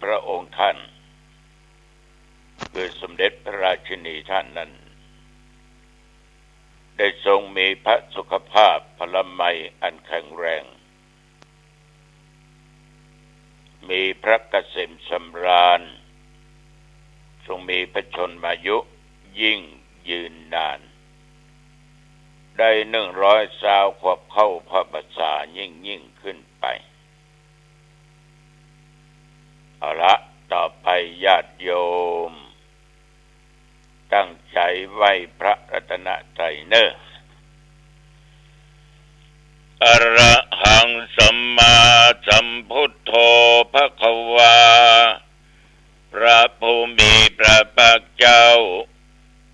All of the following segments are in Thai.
พระองค์ท่านคือสมเด็จพระราชินีท่านนั้นได้ทรงมีพระสุขภาพพลามัยอันแข็งแรงมีพระเกษมสำราญทรงมีพระชนมายุยิ่งยืนนานได้100 ขวบเข้าพระพรรษายิ่งขึ้นไปเอาละต่อไปญาติโยมตั้งใจไหว้พระรัตนตรัยเนอะอะระหังสัมมาสัมพุทโธภควาพระผู้มีพระภาคเจ้า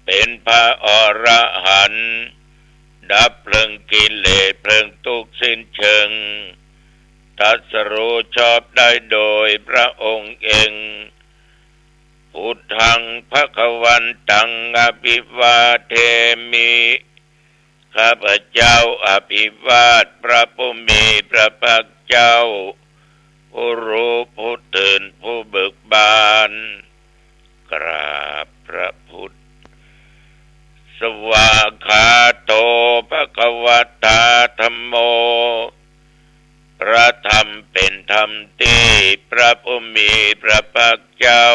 เป็นพระอรหันต์ดับเพลิงกิเลสเพลิงทุกข์สิ้นเชิงตรัสรู้ชอบได้โดยพระองค์เองพุทธังภควันตังอภิวาเทมิข้าพเจ้าอภิวาทพระผู้มีพระภาคเจ้าผู้รู้ผู้ตื่นผู้เบิกบานกราบพระพุทธสวากขาโตภควตาธัมโมพระธรรมเป็นธรรมที่พระผู้มีพระภาคเจ้า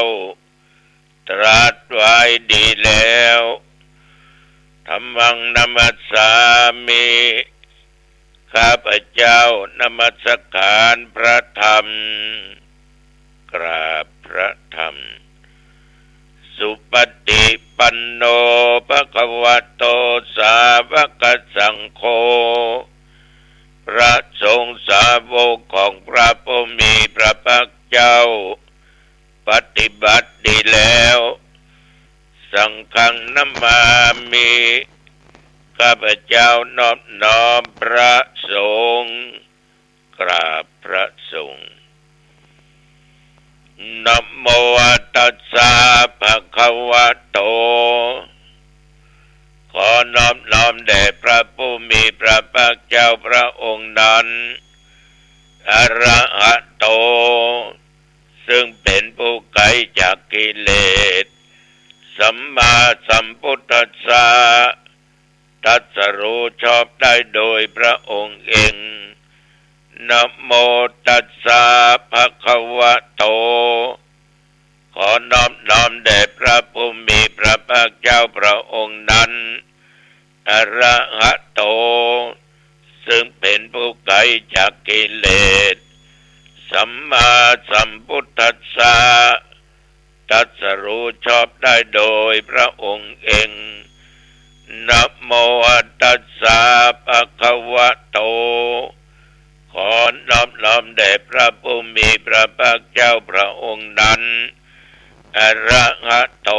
ตรัสไว้ดีแล้วธัมมังนัมมัสสามิข้าพเจ้านมัสการพระธรรมกราบพระธรรมสุปฏิปันโนภควโตสาวกสังโฆพระสงฆ์สาวกของพระผู้มีพระภาคเจ้าปฏิบัติดีแล้วสังฆังนัมมามิข้าพเจ้านอบน้อมพระสงฆ์กราบพระสงฆ์นะโมตัสสะภะคะวะโตขอนอบน้อมแด่พระผู้มีพระภาคเจ้าพระองค์นั้นอะระหะโตซึ่งเป็นผู้ไกลจากกิเลสสัมมาสัมพุทธัสสะตรัสรู้ชอบได้โดยพระองค์เองนะโมตัสสะภะคะวะโตขอนอบน้อมแด่พระผู้มีพระภาคเจ้าพระองค์นั้นอะระหะโตซึ่งเป็นผู้ไกลจากกิเลสสัมมาสัมพุทธัสสะตรัสรู้ชอบได้โดยพระองค์เองนะโมตัสสะภะคะวะโตขอนอบน้อมแด่พระผู้มีพระภาคเจ้าพระองค์นั้นอะระหะโต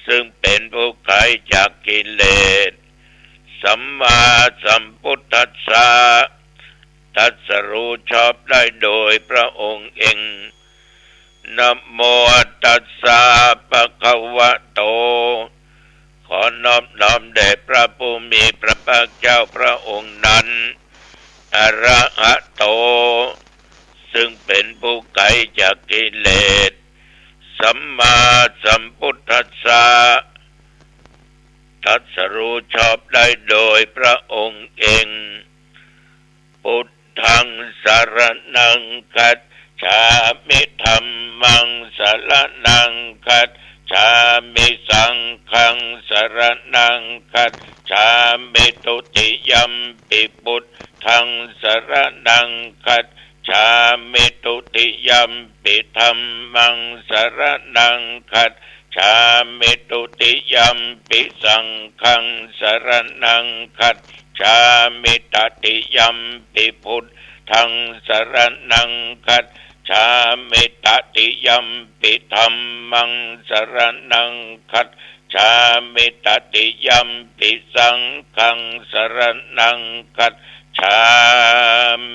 ซึ่งเป็นผู้ไกลจากกิเลสสัมมาสัมพุทธัสสะตรัสรู้ชอบได้โดยพระองค์เองนะโมตัสสะภะคะวะโตขอนอบน้อมแด่พระผู้มีพระภาคเจ้าพระองค์นั้นอะระหะโตซึ่งเป็นผู้ไกลจากกิเลสสัมมาสัมพุทธัสสะตรัสรู้ชอบได้โดยพระองค์เองพุทธังสรณังคัจฉามิธัมมังสรณังคัจฉามิสังฆังสรณังคัจฉามิทุติยัมปิพุทธังสรณังคัจฉามิทุติยัมปิธัมมังสรณังคัจฉามิทุติยัมปิสังฆังสรณังคัจฉามิตติยัมปิพุทธังสรณังคัจฉามิตติยัมปิธัมมังสรณังคัจฉามิตติยัมปิสังฆังสรณังคัจฉา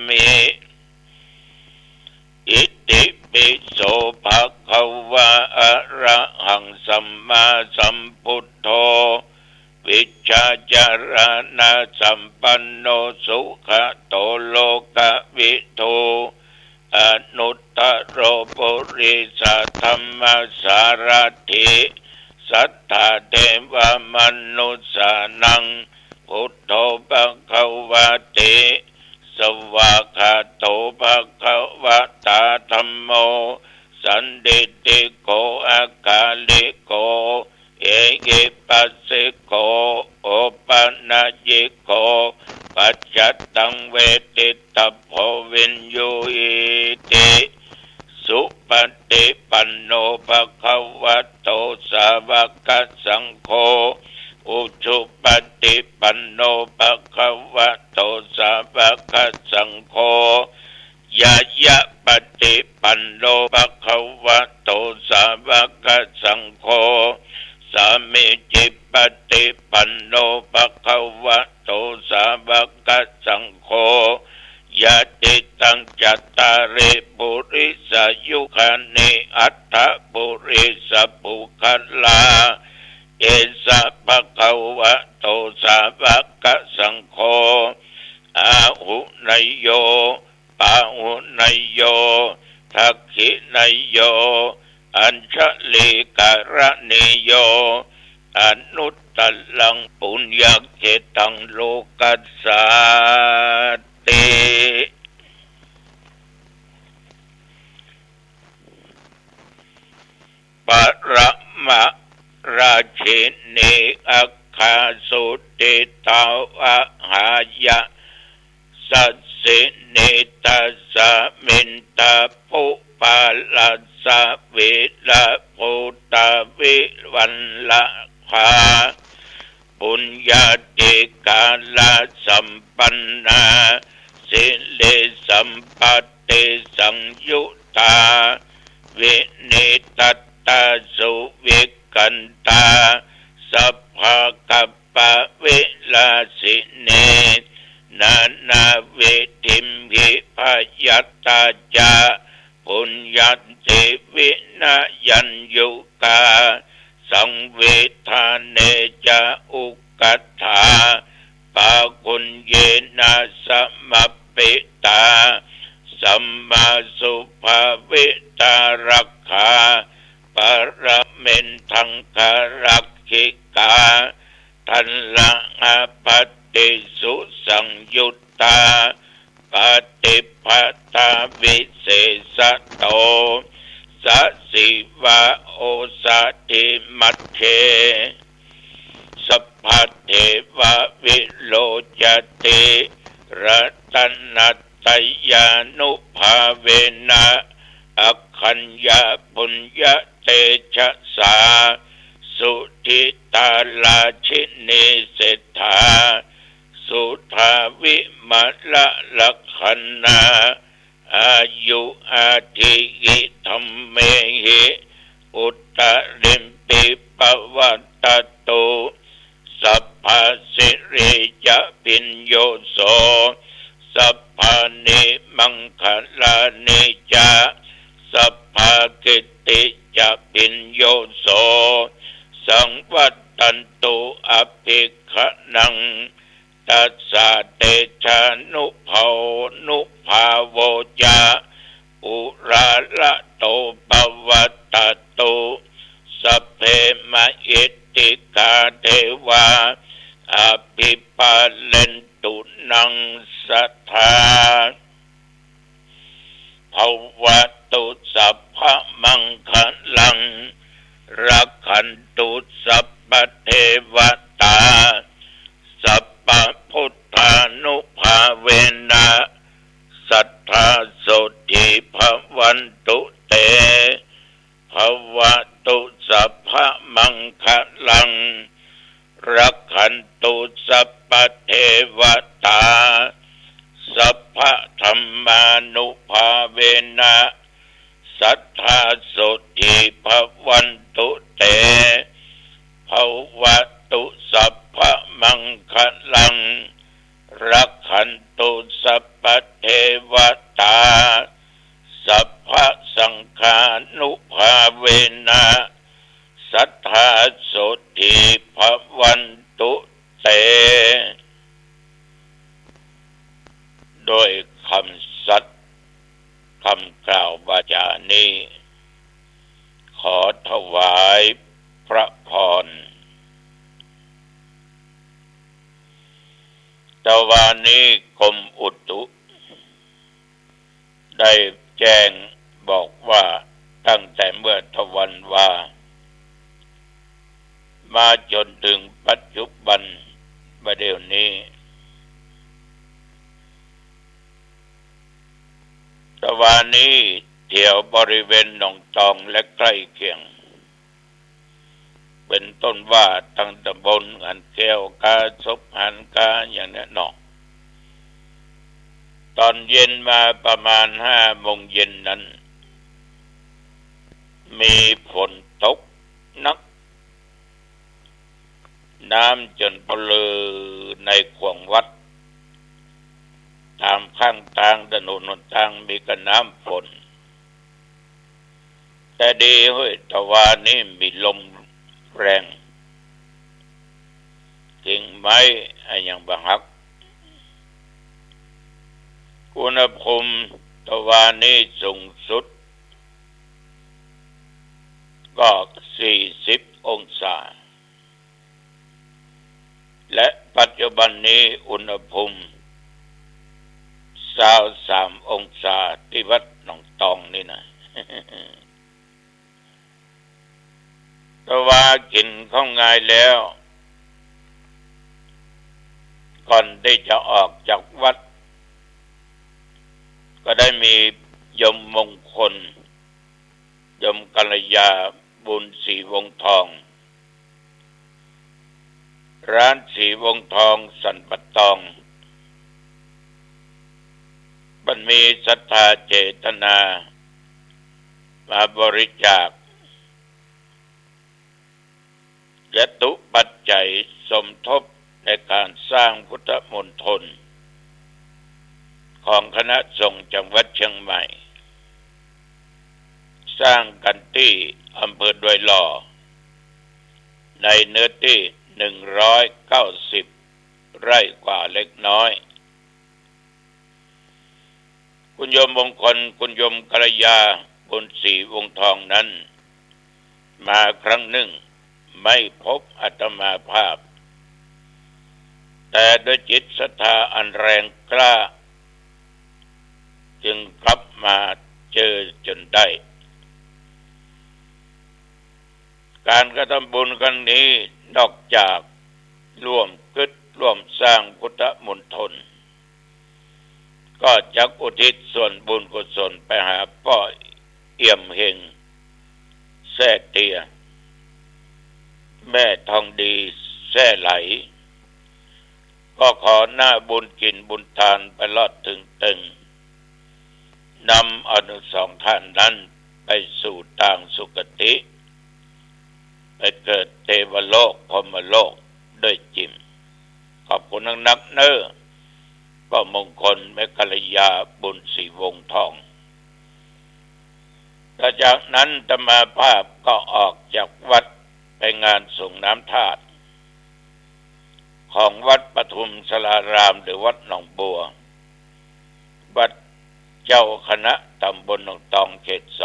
มิอิติปิโสภะคะวะอะระหังสัมมาสัมพุทโธวิชชาจารณะสัมปันโนสุขโตโลกวิทูอนุตตโรปุ ริสธรรมสารถิสัทธาเทวมนุสสานังพุทโธภควะเตสวากขาโตภควตาธัมโมสันติติโกอาคาลิโกเอหิปัสสิโกโอปัญญิโกปัจจตังเวทิตาโพวินยูอิติสุปฏิปันโนภควโตสาวกสังโฆอุชุปฏิปันโนภควโตสาวกสังโฆยะยะปฏิปันโนภควโตสาวกสังโฆสามิจิปฏิปันโนภควโตสาวกสังโฆยะติตังจัตตาริปุริสยุคานิอัตถปุริสปุคัลลาเอสะภะคะวะโตสาวกสังโฆอาหุนยโยปาหุนยโยทักขินยโยอัญชลิกรณิโยอนุตตลังปุญญเกตังโลกัสสาติปรมราชินีอัคคาสุติตาวะหายะสัสสินิตัสสะมินตาปุปาลัสสะวิลาภูตาวิวันละภาปุญญาติกาลสัมปันนาสิเลสัมปัตติสังยุตตาวินิตัตตาสุวิกันตาสัพพะกัปปะวิลาสิเนนานาเวทิมหิพยัตตาจาปุญญาติวินายัญยุกาสังเวทาเนจาอุกัฏฐาปาคุญเยนะสัมมปิตาสัมมาสุภาวิตารักขาปรเมนทังคารักขิกาทันละอาปติสุสังยุตตาปฏิปทาวิเศษโตสัสสิวะโอสติมัทเถสัพพเทววิโลจติรัตนัตตยานุภาเวนะอัคคัญญาปุญญเตชะสาสุทิตาลาชินิเศรษฐาสุทาวิมละลักขณาอายุอาทิกิธรรมเมหิอุตตริมปิปวัตตโตสัพพสิริจะปิญโยโสสัพพานิมังคลานิจาสัพพากิติจะปิญโยโสสังวัตตันตุอภิขนังตัสสะเตชะนุภานุภาโวจาอุราละโตปวัตตโตสัพเพมะอิติกาเทวาอภิปาเลนตุนังสัทธาภวตุสัพพมังคลังรักขันตุสัพพเทวตาสัพพพุทธานุภาเวนะสัทธาโสติภวันตุเตภวตุสัพพมังคลังรักขันตุสัพพเทวตาสัพพธรรมานุภาเวนะสัทธาโสติภวันตุเตภวตุสัพพมังคลังรักขันตุสัพพเทวตาสัพพสังฆานุภาเวนะสัทธาโสติภวันตุเตโดยคำสัตย์คำกล่าววาจานี้ แต่วันนี้กรมอุตุได้แจ้งบอกว่าตั้งแต่เมื่อทวันวามาจนถึงปัจจุบันประเดี๋ยวนี้ตะวันนี้แถวบริเวณหนองตองและใกล้เคียงเป็นต้นว่าทั้งตำบลอันแก้วกาศพหันกาอย่างนี้เนาะตอนเย็นมาประมาณ5 โมงเย็นนั้นมีฝนตกหนักน้ำจนเปลือในขวงวัดตามข้างทางถนนหนทางมีกระน้ำฝนแต่ดีเฮ้ยแต่ว่านี่มีลมแรงกิ่งไม้อย่างบะหักอุณหภูมิตะวันนี้สูงสุดก็40 องศาและปัจจุบันนี้อุณหภูมิ23 องศาที่วัดหนองตองนี่นะแต่ว่ากินข้าวง่ายแล้วก่อนที่จะออกจากวัดก็ได้มียมมงคลยมกัลยาบุญศรีวงทองร้านศรีวงทองสันปะตองมันมีศรัทธาเจตนามาบริจาคยตุปัจจัยสมทบในการสร้างพุทธมณฑลของคณะสงฆ์จังหวัดเชียงใหม่สร้างกันที่อำเภอดอยหล่อในเนื้อที่190 ไร่กว่าเล็กน้อยคุณโยมมงคลคุณโยมกัลยาบุญศรีวงทองนั้นมาครั้งหนึ่งไม่พบอาตมาภาพแต่ด้วยจิตศรัทธาอันแรงกล้าจึงกลับมาเจอจนได้การกระทำบุญครั้งนี้นอกจากร่วมสร้างพุทธมณฑลก็จักอุทิศส่วนบุญกุศลไปหาพ่อเอี่ยมเฮงแซ่เตียแม่ทองดีแซ่ไหลก็ขอหน้าบุญกินบุญทานไปลอดถึงตึงนำเอาทั้ง2 ท่านนั้นไปสู่ทางสุคติไปเกิดเทวโลกพรหมโลกด้วยจิมขอบคุณนักเน้อก็มงคลแม่กัลยาบุญศรีวงทองต่อจากนั้นอาตมาภาพก็ออกจากวัดไปงานส่งน้ำธาตุของวัดปทุมสลารามหรือวัดหนองบัววัดเจ้าคณะตำบลหนองตองเขต 2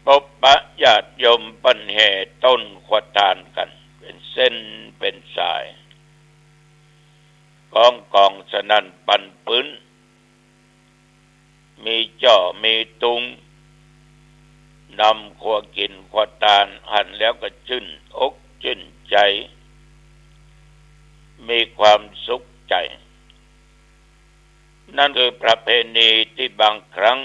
พบปะญาติโยมปันแห่ต้นขวดทานกันเป็นเส้นเป็นสายกองสนั่นปันปื้นมีจ่อมีตุงนำขัวกินขวดทานหั่นแล้วก็ชื่นอกชื่นใจมีความสุขใจนั่นคือประเพณีที่บางครั้ง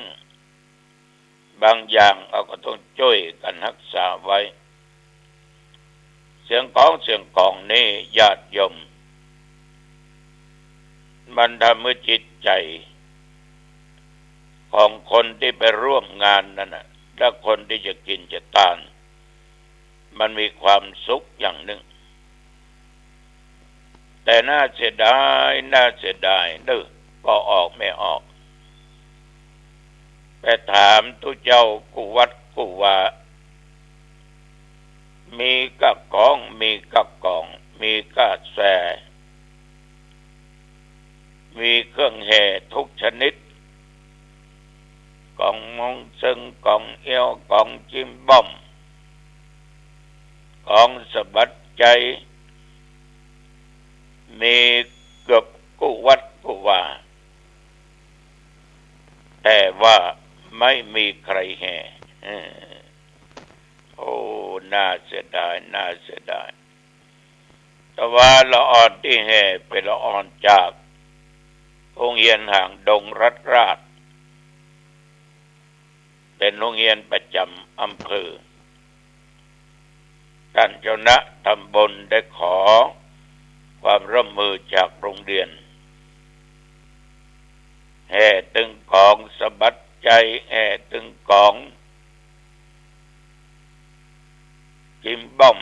บางอย่างเราก็ต้องช่วยกันรักษาไว้เสียงกองนี้ญาติโยมมันทำให้จิตใจของคนที่ไปร่วมงานนั่นน่ะและคนที่จะกินจะทานมันมีความสุขอย่างหนึ่งแต่น่าเสียดายเด้อก็ออกไม่ออกไปถามทุเจ้ากูวัดกูว่ามีกักกองมีกะแสมีเครื่องแห่ทุกชนิดกองมงซึ่งกองเอวกองจิ้มบ้อมกองสะบัดใจ มีเกือบกู้วัดกู้ว่าแต่ว่าไม่มีใครแห่โอ้น่าเสียดายน่าเสียดายแต่ว่าละอ่อนที่แห่เป็นละอ่อนจากโรงเรียนห่างดงรัฐราชเป็นโรงเรียนประจำอำเภอท่านเจ้าคณะตำบลได้ขอความร่วมมือจากโรงเรียนแห่ตึงกองสะบัดใจแห่ตึงกองกิมบ้อม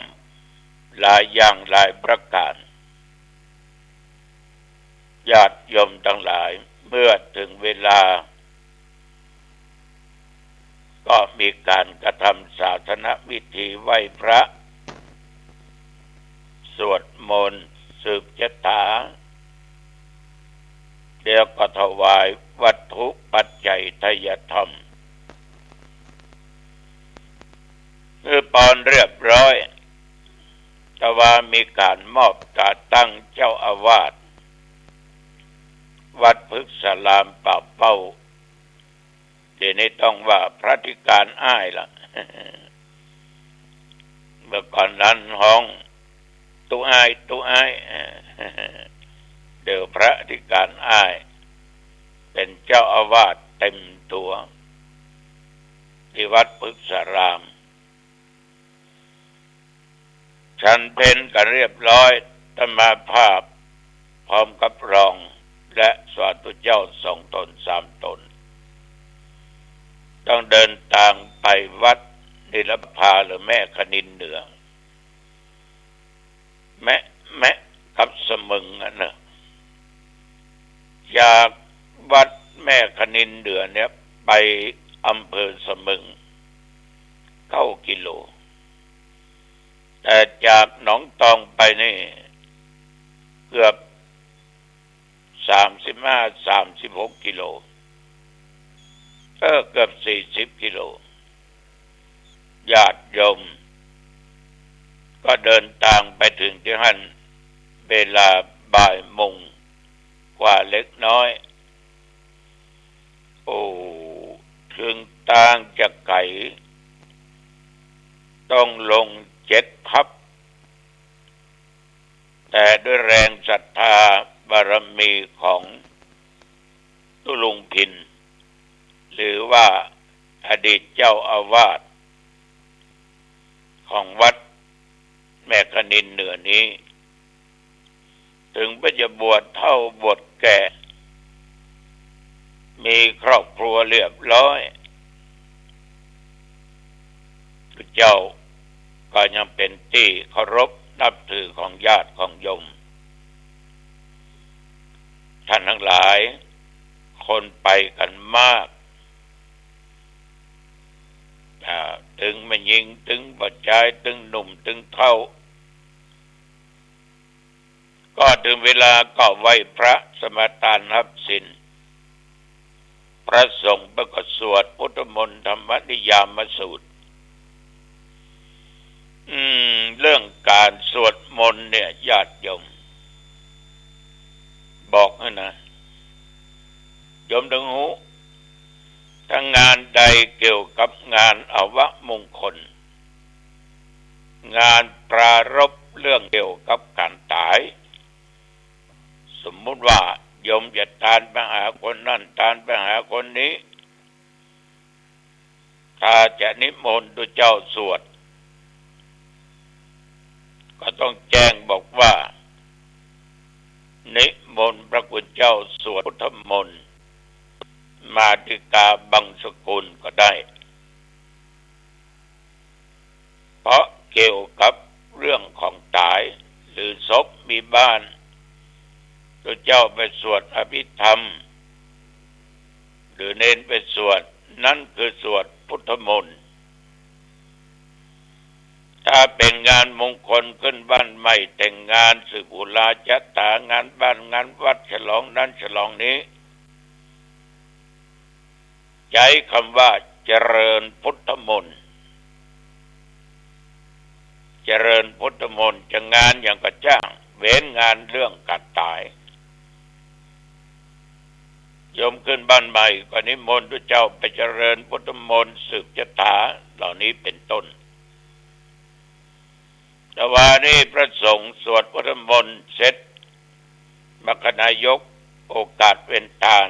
หลายอย่างหลายประการญาติโยมทั้งหลายเมื่อถึงเวลาก็มีการกระทำศาสนพิธีไหว้พระสวดมนต์สืบชะตาเดี๋ยวก็ถวายวัตถุปัจจัยทายธรรมเมื่อปอนเรียบร้อยแต่ว่ามีการมอบการตั้งเจ้าอาวาสวัดพฤกษารามป่าเป้าเดี๋ยวนี้ต้องว่าพระธิการอ้ายละ เมื่อก่อนนั้นห้องตุอ้ายตุอ้ายเดี๋ยวพระธิการอ้ายเป็นเจ้าอาวาสเต็มตัวที่วัดพฤกษารามฉันเพลกันเรียบร้อยธรรมาภาพพร้อมกับรองและสาธุเจ้า2 ตน 3 ตนต้องเดินทางไปวัดนิรภาหรือแม่คณินเหนือแม่กับสมึงนะจากวัดแม่คณินเหนือเนี่ยไปอำเภอสมึง9 กิโลแต่จากหนองตองไปนี่เกือบ35-36 กิโลเกือบ40 กิโลญาติโยมก็เดินทางไปถึงที่นั่นเวลาบ่ายโมงกว่าเล็กน้อยโอ้ถึงทางจะไกลต้องลง7 พับแต่ด้วยแรงศรัทธาบารมีของตุลุงพินหรือว่าอดีตเจ้าอาวาสของวัดแม่คณินเหนือนี้ถึงจะบวชเฒ่าบวชแก่มีครอบครัวเรียบร้อยเจ้าก็ยังเป็นที่เคารพนับถือของญาติของโยมท่านทั้งหลายคนไปกันมากถึงไม่ยิงถึงปัจจัยถึงหนุ่มถึงเฒ่าก็ถึงเวลาก็ไหว้พระสมทานรับศีลพระสงฆ์ประกอบสวดพุทธมนต์ธรรมนิยามสูตรเรื่องการสวดมนต์เนี่ยญาติโยมบอกนะโยมทั้งหูถ้างานใดเกี่ยวกับงานอวมงคลงานปรารภเรื่องเกี่ยวกับการตายสมมุติว่าโยมจะทานไปหาคนนั่นทานไปหาคนนี้ถ้าจะนิมนต์ตัวเจ้าสวดก็ต้องแจ้งบอกว่านิมนต์พระคุณเจ้าสวดพุทธมนต์มาติกาบังสกุลก็ได้เพราะเกี่ยวกับเรื่องของตายหรือศพมีบ้านตัวเจ้าไปสวดอภิธรรมหรือเน้นไปสวดนั่นคือสวดพุทธมนต์ถ้าเป็นงานมงคลขึ้นบ้านใหม่แต่งงานสืบอุลาจัตตางานบ้านงานวัดฉลองนั้นฉลองนี้ใช้คำว่าเจริญพุทธมนต์เจริญพุทธมนต์จะงานอย่างกระจ้าง เว้นงานเรื่องกัดตายโยมขึ้นบ้านใหม่ก็นิมนต์พระเจ้าไปเจริญพุทธมนต์สืบชะตาเหล่านี้เป็นต้นแต่ว่านี่พระสงฆ์สวดพุทธมนต์เสร็จมคณายกโอกาสเว้นทาน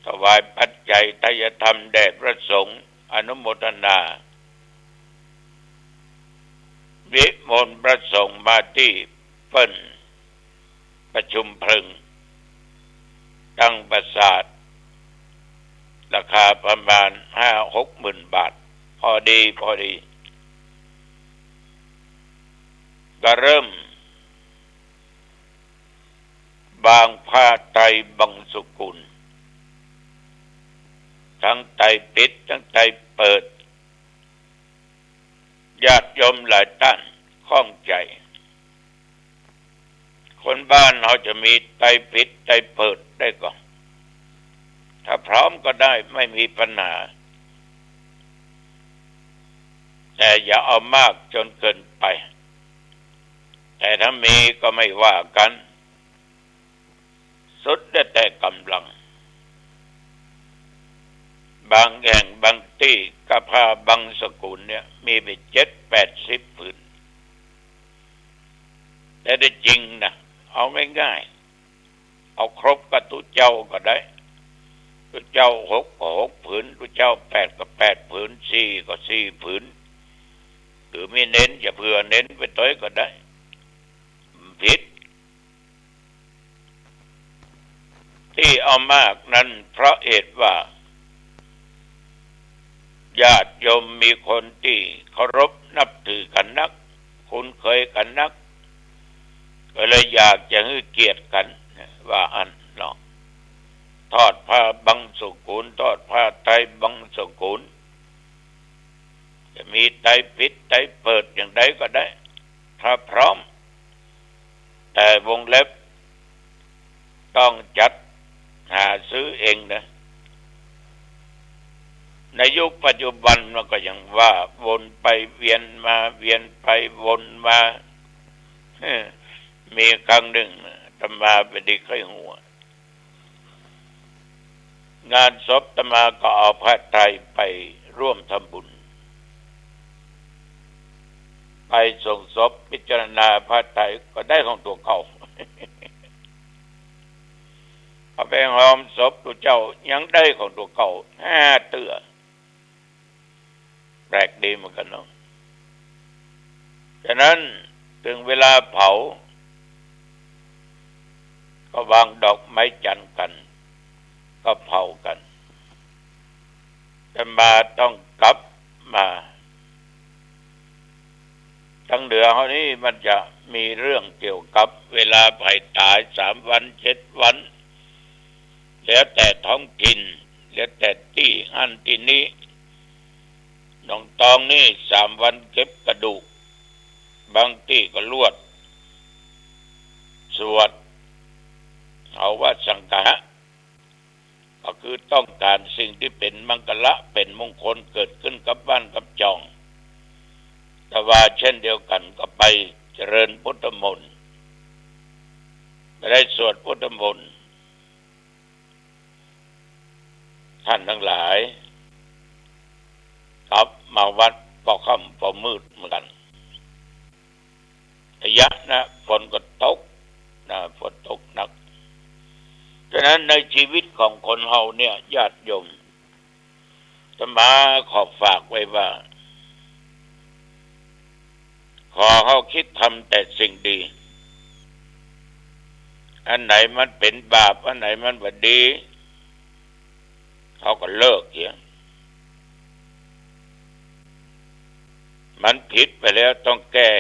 ถวายปัจจัยทายธรรมแด่พระสงฆ์อนุโมทนาวิมลพระสงฆ์มาที่เปิ้นประชุมเพลิงตั้งปราสาทราคาประมาณ 5-6 หมื่นบาทพอดีก็เริ่มบางผ้าไตรบังสุกุลทั้งไตรปิดทั้งไตรเปิดญาติโยมหลายท่านข้องใจคนบ้านเราจะมีไตรปิดไตรเปิดได้ก่อนถ้าพร้อมก็ได้ไม่มีปัญหาแต่อย่าเอามากจนเกินไปแต่ถ้ามีก็ไม่ว่ากันสุดแต่กำลังบางแห่งบางที่กระพาบางสกุลเนี่ยมีไป7-80 ผืนแต่ได้จริงนะเอาง่ายๆเอาครบกับตุเจ้าก็ได้ตุเจ้า6ก็6 ผืนตุเจ้า8ก็8 ผืน4ก็4 ผืนหรือไม่เน้นจะเผื่อเน้นไปต้อยก็ได้ผิดที่เอามากนั้นเพราะเหตุว่าญาติโยมมีคนที่เคารพนับถือกันนักคุ้นเคยกันนักก็เลยอยากจะให้เกียรติกันว่าอันเนาะทอดผ้าบังสุกุลทอดผ้าไตรบังสุกุลจะมีไตรปิดไตรเปิดอย่างใดก็ได้ถ้าพร้อมแต่วงเล็บต้องจัดหาซื้อเองนะในยุคปัจจุบันมันก็ยังว่าวนไปเวียนมาเวียนไปวนมามีครั้งหนึ่งอาตมาไปดีไข้หัวงานศพอาตมาก็เอาผ้าไตรไปร่วมทำบุญไปส่งศพพิจารณาผ้าไตรก็ได้ของตัวเก่าเอาไปหอมศพตัวเจ้ายังได้ของตัวเก่า5 เตื้อแปลกดีเหมือนกันเนาะฉะนั้นถึงเวลาเผาก็วางดอกไม้จันทร์กันก็เผากันแต่มาต้องกลับมาทางเหนือเขานี่มันจะมีเรื่องเกี่ยวกับเวลาไผ่ตาย3 วัน 7 วันแล้วแต่ท้องถิ่นแล้วแต่ที่อันที่นี้น้องตองนี่3 วันเก็บกระดูกบางที่ก็ลวดสวดเอาว่าสังฆะก็คือต้องการสิ่งที่เป็นมังคละเป็นมงคลเกิดขึ้นกับบ้านกับจองแต่ว่าเช่นเดียวกันก็ไปเจริญพุทธมนต์ไปได้สวดพุทธมนต์ท่านทั้งหลายกลับมาวัดพอค่ำพอมืดเหมือนกันระยะนะฝนก็ตกฝนตกหนักฉะนั้นในชีวิตของคนเฮาเนี่ยญาติโยมจะมาขอฝากไว้ว่าขอเฮาคิดทำแต่สิ่งดีอันไหนมันเป็นบาปอันไหนมันบ่ดีเขาก็เลิกเสียมันผิดไปแล้วต้องแก้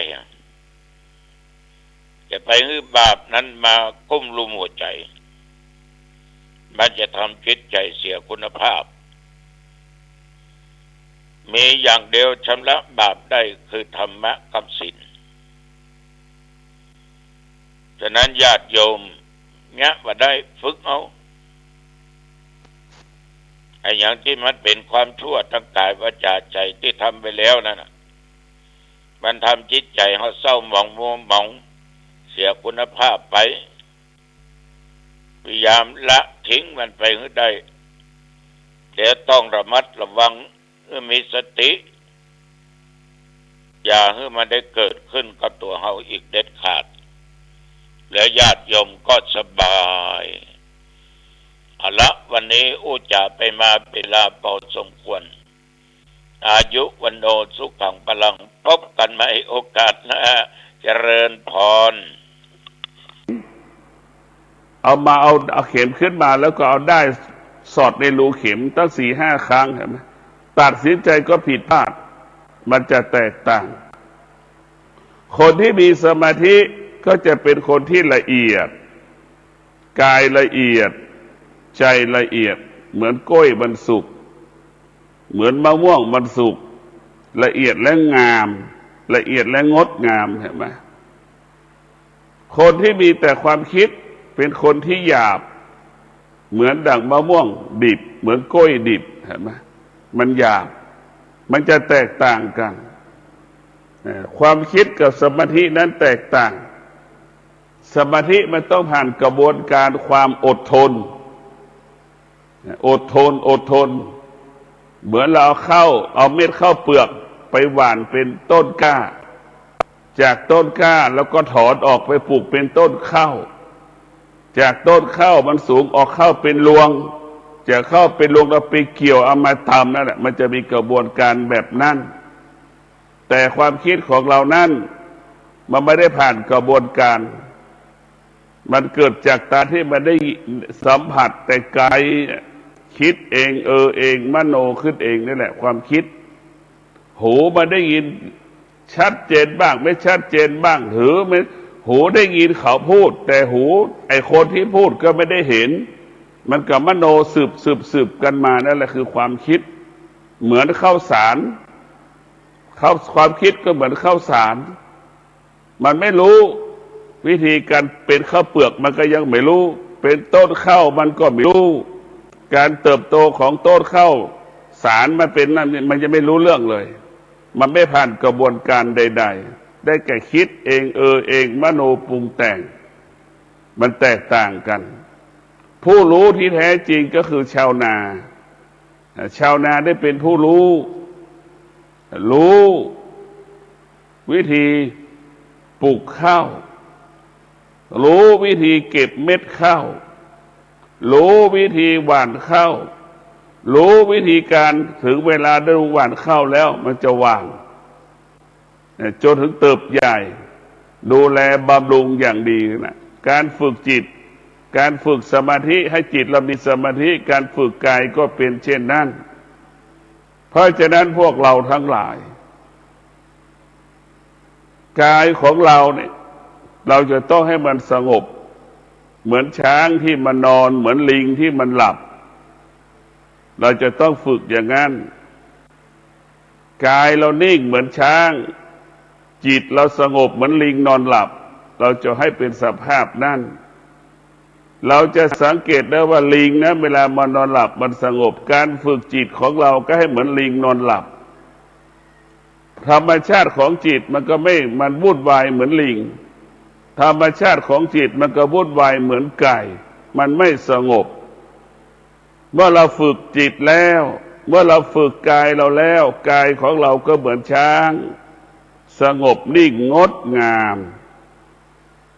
จะไปให้บาปนั้นมากุ้มลุมหัวใจมันจะทำจิตใจเสียคุณภาพมีอย่างเดียวชำระบาปได้คือธรรมะกับศีลฉะนั้นญาติโยมเนี่ยว่าได้ฝึกเอาไอ้อย่างที่มันเป็นความชั่วทั้งกายวาจาใจที่ทำไปแล้วนั่นมันทำจิตใจเขาเศร้าหมองมัวหมอง เสียคุณภาพไปพยายามละทิ้งมันไปให้ได้เดี๋ยวต้องระมัดระวังมีสติอย่าให้มันได้เกิดขึ้นกับตัวเฮาอีกเด็ดขาดและญาติโยมก็สบายเอาละวันนี้อู้จะไปมาเวลาพอสมควรอายุวันโนสุขังพลังพบกันใหม่โอกาสหน้าเจริญพรเอาเข็มขึ้นมาแล้วก็เอาได้สอดในรูเข็มตั้ง 4-5 ครั้งเห็นไหมตัดสินใจก็ผิดพลาดมันจะแตกต่างคนที่มีสมาธิก็จะเป็นคนที่ละเอียดกายละเอียดใจละเอียดเหมือนกล้วยมันสุกเหมือนมะม่วงมันสุกละเอียดและงามละเอียดและงดงามเห็นไหมคนที่มีแต่ความคิดเป็นคนที่หยาบเหมือนดั่งมะม่วงดิบเหมือนกล้วยดิบเห็นไหมมันหยาบมันจะแตกต่างกันความคิดกับสมาธินั้นแตกต่างสมาธิมันต้องผ่านกระบวนการความอดทนอดทนเหมือนเราเอาเม็ดข้าวเปลือกไปหว่านเป็นต้นกล้าจากต้นกล้าแล้วก็ถอนออกไปปลูกเป็นต้นข้าวจากต้นข้าวมันสูงออกข้าวเป็นรวงจากข้าวเป็นรวงเราไปเกี่ยวเอามาทำนั่นแหละมันจะมีกระบวนการแบบนั้นแต่ความคิดของเรานั้นมันไม่ได้ผ่านกระบวนการมันเกิดจากตาที่มันได้สัมผัสแต่ไกลคิดเองเองมโนขึ้นเองนี่แหละความคิดหูมันได้ยินชัดเจนบ้างไม่ชัดเจนบ้างหูได้ยินเขาพูดแต่หูไอ้คนที่พูดก็ไม่ได้เห็นมันกับมโนสืบกันมานั่นแหละคือความคิดเหมือนข้าวสารความคิดก็เหมือนข้าวสารมันไม่รู้วิธีการเป็นข้าวเปลือกมันก็ยังไม่รู้เป็นต้นข้าวมันก็ไม่รู้การเติบโตของต้นข้าวสารมันเป็นนั่นมันจะไม่รู้เรื่องเลยมันไม่ผ่านกระบวนการใดๆได้แก่คิดเองเองมโนปรุงแต่งมันแตกต่างกันผู้รู้ที่แท้จริงก็คือชาวนาได้เป็นผู้รู้วิธีปลูกข้าวรู้วิธีเก็บเม็ดข้าวรู้วิธีหว่านข้าวรู้วิธีการถึงเวลาได้หว่านข้าวแล้วมันจะวางจนถึงเติบใหญ่ดูแลบำรุงอย่างดีนะการฝึกจิตการฝึกสมาธิให้จิตเรามีสมาธิการฝึกกายก็เป็นเช่นนั้นเพราะฉะนั้นพวกเราทั้งหลายกายของเราเนี่ยเราจะต้องให้มันสงบเหมือนช้างที่มันนอนเหมือนลิงที่มันหลับเราจะต้องฝึกอย่างนั้นกายเรานิ่งเหมือนช้างจิตเราสงบเหมือนลิงนอนหลับเราจะให้เป็นสภาพนั้นเราจะสังเกตได้ว่าลิงนะเวลามันนอนหลับมันสงบการฝึกจิตของเราก็ให้เหมือนลิงนอนหลับธรรมชาติของจิตมันก็ไม่มันวุ่นวายเหมือนลิงธรรมชาติของจิตมันก็วุ่นวายเหมือนไก่มันไม่สงบเมื่อเราฝึกจิตแล้วเมื่อเราฝึกกายเราแล้วกายของเราก็เหมือนช้างสงบนิ่งงดงาม